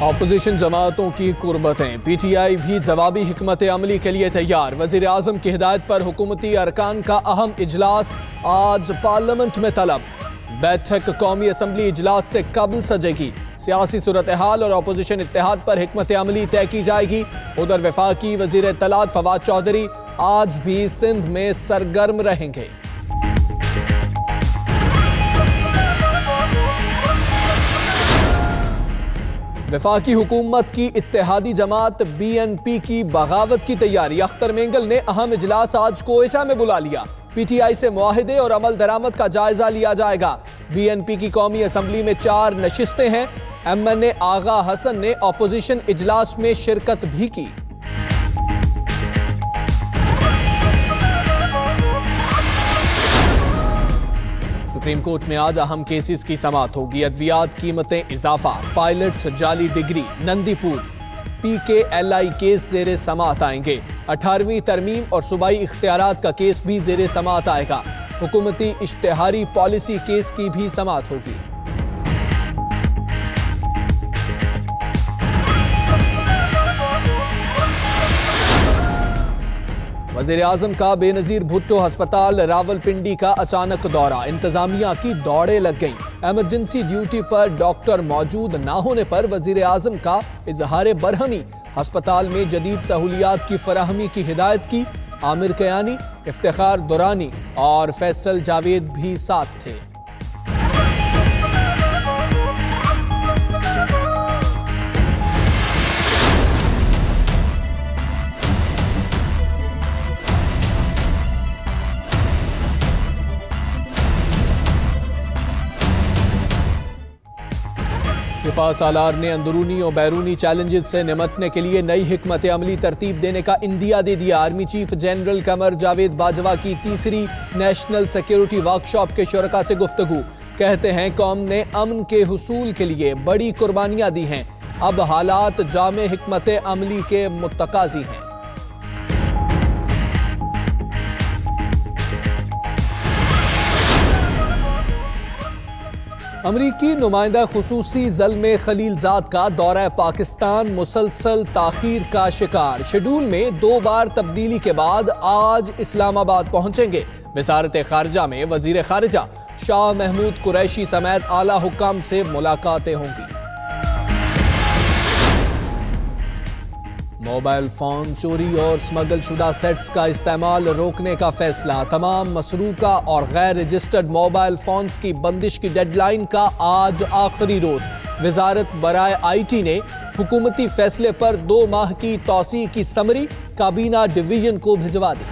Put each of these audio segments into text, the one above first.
Opposition जमातों की कुर्बतें, PTI भी जवाबी हिकमत अमली के लिए तैयार। वजीर आजम की हिदायत पर हुकूमती अरकान का अहम इजलास आज पार्लियामेंट में तलब। बैठक कौमी असम्बली इजलास से कबल सजेगी। सियासी सूरत हाल और अपोजिशन इत्तेहाद पर हिकमत अमली तय की जाएगी। उधर वफाकी वजीर इत्तलात फवाद चौधरी आज भी सिंध में सरगर्म रहेंगे। वफाकी हुकूमत की इत्तेहादी जमात BNP की बगावत की तैयारी। अख्तर मेंगल ने अहम इजलास आज कोयटा में बुला लिया। PTI से मुआहदे और अमल दरामद का जायजा लिया जाएगा। BNP की कौमी असम्बली में 4 नशिस्तें हैं। MNA आगा हसन ने अपोजिशन इजलास में शिरकत भी की। सुप्रीम कोर्ट में आज अहम केसेस की समाअत होगी। अद्वियात कीमतें इजाफा, पायलट्स जाली डिग्री, नंदीपुर PKLI केस जेरे समाअत आएंगे। 18वीं तरमीम और सूबाई इख्तियारात का केस भी जेरे समाअत आएगा। हुकूमती इश्तेहारी पॉलिसी केस की भी समाअत होगी। वज़ीर आज़म का बेनज़ीर भुट्टो अस्पताल रावलपिंडी का अचानक दौरा। इंतजामिया की दौड़े लग गईं। एमरजेंसी ड्यूटी पर डॉक्टर मौजूद ना होने पर वज़ीर आज़म का इजहार बरहमी। अस्पताल में जदीद सहूलियात की फराहमी की हिदायत की। आमिर कयानी, इफ्तिखार दुरानी और फैसल जावेद भी साथ थे। सिपा सालार ने अंदरूनी और बैरूनी चैलेंजेस से निमटने के लिए नई हिकमत अमली तरतीब देने का इंदिया दे दिया। Army chief general Qamar Javed Bajwa की तीसरी नेशनल सिक्योरिटी वर्कशॉप के शुरका से गुफ्तगू। कहते हैं कौम ने अमन के हुसूल के लिए बड़ी कुर्बानियां दी हैं। अब हालात जामे हिकमत अमली के मुतकाजी हैं। अमरीकी नुमाइंदा खुसूसी ज़ल्मे खलीलजाद का दौरा पाकिस्तान मुसलसल ताखीर का शिकार। शेड्यूल में 2 बार तब्दीली के बाद आज इस्लामाबाद पहुंचेंगे। वज़ारत खारजा में वज़ीर खारजा शाह महमूद कुरैशी समेत आला हुक्काम से मुलाकातें होंगी। मोबाइल फोन चोरी और स्मगल शुदा सेट्स का इस्तेमाल रोकने का फैसला। तमाम मसरूका और गैर रजिस्टर्ड मोबाइल फोन्स की बंदिश की डेडलाइन का आज आखिरी रोज। वजारत बराए IT ने हुकूमती फैसले पर 2 माह की तौसी की समरी काबीना डिवीजन को भिजवा दी।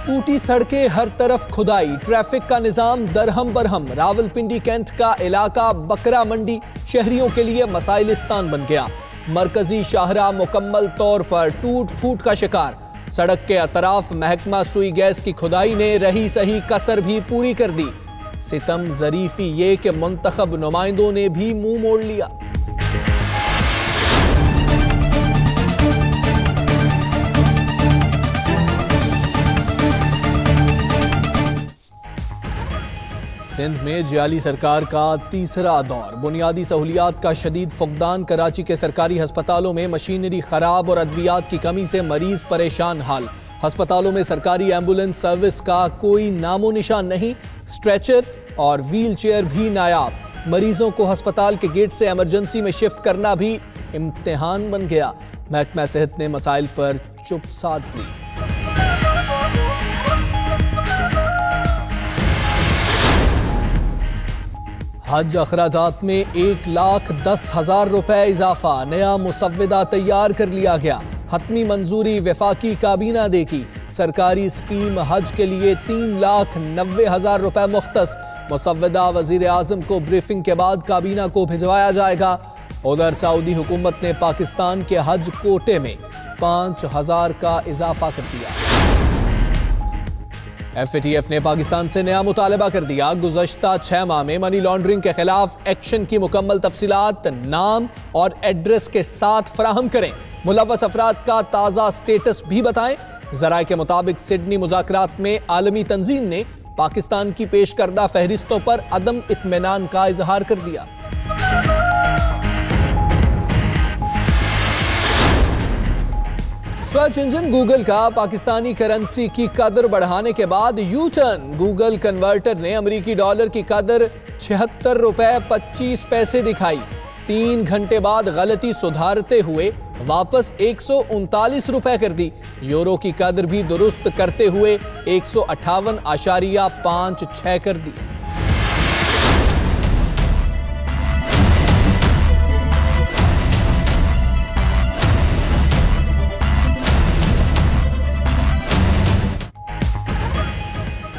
टूटी सड़कें, हर तरफ खुदाई, ट्रैफिक का निजाम दरहम बरहम। रावलपिंडी कैंट का इलाका बकरा मंडी शहरियों के लिए मसाइलिस्तान बन गया। मरकजी शाहरा मुकम्मल तौर पर टूट फूट का शिकार। सड़क के अतराफ महकमा सुई गैस की खुदाई ने रही सही कसर भी पूरी कर दी। सितम जरीफी ये कि मुंतखब नुमाइंदों ने भी मुंह मोड़ लिया। सिंध में जियाली सरकार का तीसरा दौर। बुनियादी सहूलियात का शदीद फुकदान। कराची के सरकारी अस्पतालों में मशीनरी खराब और अद्वियात की कमी से मरीज परेशान हाल। अस्पतालों में सरकारी एम्बुलेंस सर्विस का कोई नामो निशान नहीं। स्ट्रेचर और व्हील चेयर भी नायाब। मरीजों को अस्पताल के गेट से इमरजेंसी में शिफ्ट करना भी इम्तिहान बन गया। महकमा सेहत ने मसाइल पर चुप साध ली। हज अखराजात में 1,10,000 रुपए इजाफा। नया मुसव्विदा तैयार कर लिया गया। हतमी मंजूरी वफाकी काबीना देगी। सरकारी स्कीम हज के लिए 3,90,000 रुपए मुख्तस। मुसव्विदा वजीर आजम को ब्रीफिंग के बाद काबीना को भिजवाया जाएगा। उधर सऊदी हुकूमत ने पाकिस्तान के हज कोटे में 5,000 का इजाफा कर दिया। FATF ने पाकिस्तान से नया मुतालबा कर दिया। गुज़श्ता 6 माह में मनी लॉन्ड्रिंग के खिलाफ एक्शन की मुकम्मल तफसीलात नाम और एड्रेस के साथ फराहम करें। मुलव्वस अफराद का ताज़ा स्टेटस भी बताएं। ज़राए के मुताबिक सिडनी मुज़ाकरात में आलमी तंजीम ने पाकिस्तान की पेश करदा फहरिस्तों पर अदम इत्मीनान का इजहार कर दिया। सर्च इंजन गूगल का पाकिस्तानी करेंसी की कदर बढ़ाने के बाद यू टर्न। गूगल कन्वर्टर ने अमेरिकी डॉलर की कदर 76 रुपए 25 पैसे दिखाई। 3 घंटे बाद गलती सुधारते हुए वापस 139 रुपए कर दी। यूरो की कदर भी दुरुस्त करते हुए 158.56 कर दी।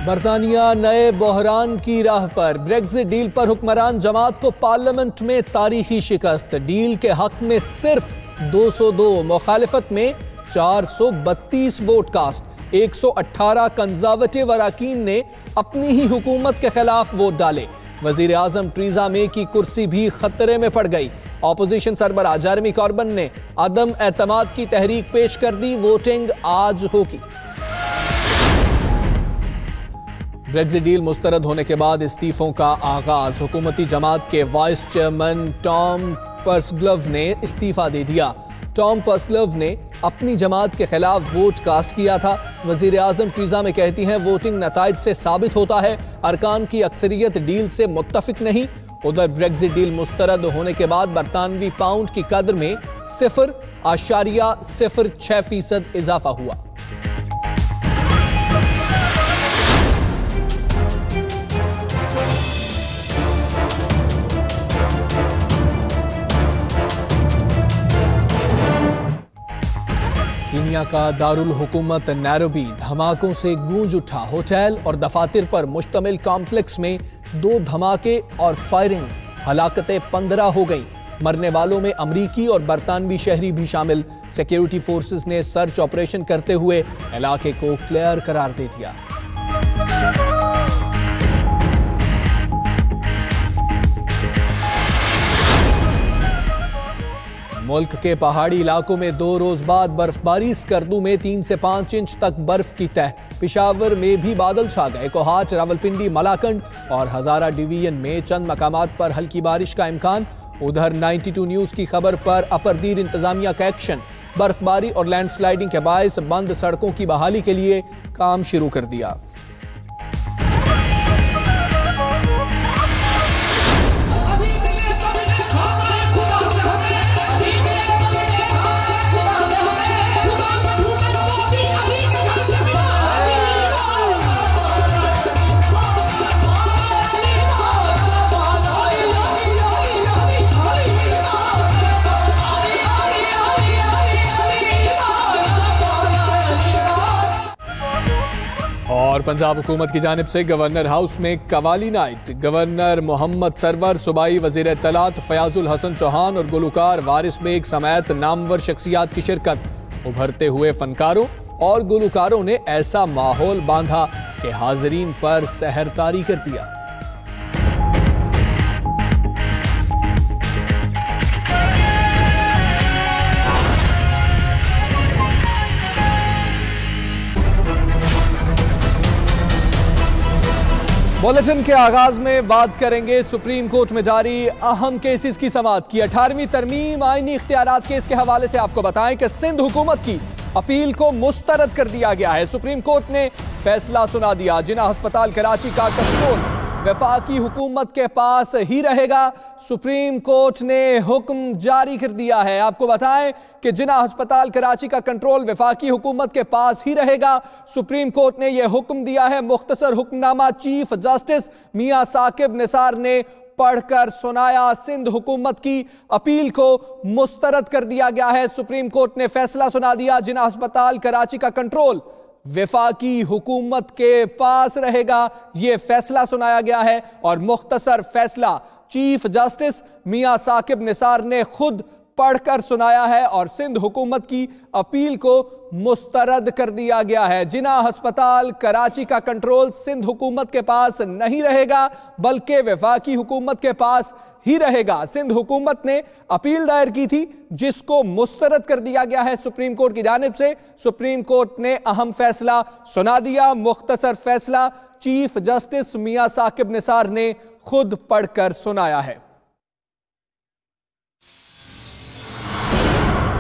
बरतानिया नए बहरान की राह पर। ब्रेक्जिट डील पर हुक्मरान जमात को पार्लियामेंट में तारीखी शिकस्त। डील के हक में सिर्फ 202, मुखालिफत में 432 वोट कास्ट। 118 कंजर्वेटिव अरकान ने अपनी ही हुकूमत के खिलाफ वोट डाले। वजीर आजम टीरेसा मे की कुर्सी भी खतरे में पड़ गई। ऑपोजिशन सरबराह जेरेमी कॉर्बन ने अदम एतमाद की तहरीक पेश कर दी। वोटिंग आज होगी। ब्रेक्जिट डील मुस्तरद होने के बाद इस्तीफों का आगाज। हुकूमती जमात के वाइस चेयरमैन टॉम पर्सग्लोव ने इस्तीफा दे दिया। टॉम पर्सग्लोव ने अपनी जमात के खिलाफ वोट कास्ट किया था। वजीर आजम टीरेसा मे कहती हैं वोटिंग नताइज से साबित होता है अरकान की अक्सरियत डील से मुत्तफिक नहीं। उधर ब्रेक्जिट डील मुस्तरद होने के बाद बरतानवी पाउंड की कदर में 0.06% इजाफा हुआ। कीनिया का दारुल हुकूमत नैरोबी धमाकों से गूंज उठा। होटल और दफातर पर मुश्तमिल कॉम्प्लेक्स में 2 धमाके और फायरिंग। हलाकतें 15 हो गईं। मरने वालों में अमरीकी और बरतानवी शहरी भी शामिल। सिक्योरिटी फोर्सेस ने सर्च ऑपरेशन करते हुए इलाके को क्लियर करार दे दिया। मुल्क के पहाड़ी इलाकों में 2 रोज बाद बर्फबारी। स्कर्दू में 3 से 5 इंच तक बर्फ की तह। पेशावर में भी बादल छा गए। कोहाट, रावलपिंडी, मलाकंड और हजारा डिवीजन में चंद मकामात पर हल्की बारिश का इम्कान। उधर 92 न्यूज की खबर पर अपरदीर इंतजामिया का एक्शन। बर्फबारी और लैंडस्लाइडिंग के बायस बंद सड़कों की बहाली के लिए काम शुरू कर दिया। और पंजाब हुकूमत की जानिब से गवर्नर हाउस में कवाली नाइट। गवर्नर मोहम्मद सरवर, सूबाई वजीर इत्तलात फयाजुल हसन चौहान और गुलकार वारिस बेग समेत नामवर शख्सियात की शिरकत। उभरते हुए फनकारों और गुलकारों ने ऐसा माहौल बांधा कि हाजरीन पर सहरतारी कर दिया। बुलेटिन के आगाज में बात करेंगे सुप्रीम कोर्ट में जारी अहम केसेस की समाअत की। 18वीं तरमीम आईनी इख्तियारात केस के हवाले से आपको बताएं कि सिंध हुकूमत की अपील को मुस्तरद कर दिया गया है। सुप्रीम कोर्ट ने फैसला सुना दिया। जिना अस्पताल कराची का कंट्रोल वफाकी हुकूमत के पास ही रहेगा। सुप्रीम कोर्ट ने हुक्म जारी कर दिया है। आपको बताएं कि जिना अस्पताल कराची का कंट्रोल वफाकी हुकूमत के पास ही रहेगा। सुप्रीम कोर्ट ने यह हुक्म दिया है। मुख्तसर हुक्मनामा चीफ जस्टिस मियां साकिब निसार ने पढ़कर सुनाया। सिंध हुकूमत की अपील को मुस्तरद कर दिया गया है। सुप्रीम कोर्ट ने फैसला सुना दिया। जिना अस्पताल कराची का कंट्रोल वफाकी हुकूमत के पास रहेगा। यह फैसला सुनाया गया है और मुख्तसर फैसला चीफ जस्टिस मियां साकिब निसार ने खुद पढ़कर सुनाया है और सिंध हुकूमत की अपील को मुस्तरद कर दिया गया है। जिना अस्पताल कराची का कंट्रोल सिंध हुकूमत के पास नहीं रहेगा बल्कि वफाकी हुकूमत के पास ही रहेगा। सिंध हुकूमत ने अपील दायर की थी जिसको मुस्तरद कर दिया गया है सुप्रीम कोर्ट की जानिब से। सुप्रीम कोर्ट ने अहम फैसला सुना दिया। मुख्तसर फैसला चीफ जस्टिस मियां साकिब निसार ने खुद पढ़कर सुनाया है।